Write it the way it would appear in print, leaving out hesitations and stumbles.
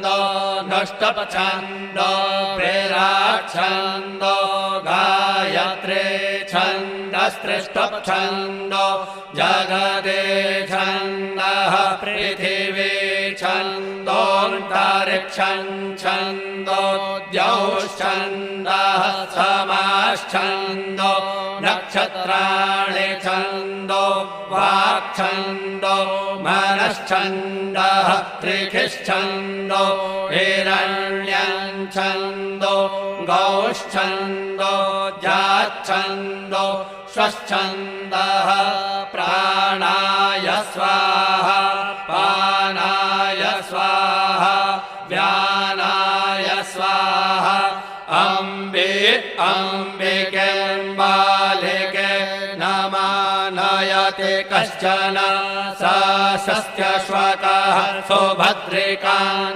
छन्दो नष्टपछन्दो प्रेराच्छन्दो गायत्रे छन्दस्त्रिष्टपछन्दो जगदे छन्दः पृथिवी छन्दोऽन्तरिक्षं छन्दो द्यौश्छन्दः समाश्छन्दो नक्षत्राणि छन्दो वाक्छन्दो मनश्छन्दः त्रिखिश्छन्दो हिरण्यं छन्दो गौश्छन्दो जाच्छन्दो स्वच्छन्दः प्राणाय स्वाहा पानाय स्वाहा व्यानाय स्वाहा अम्बे अम्बिके बालिके नमानयते कश्चन स शस्त्यश्वकः सुभद्रिकान्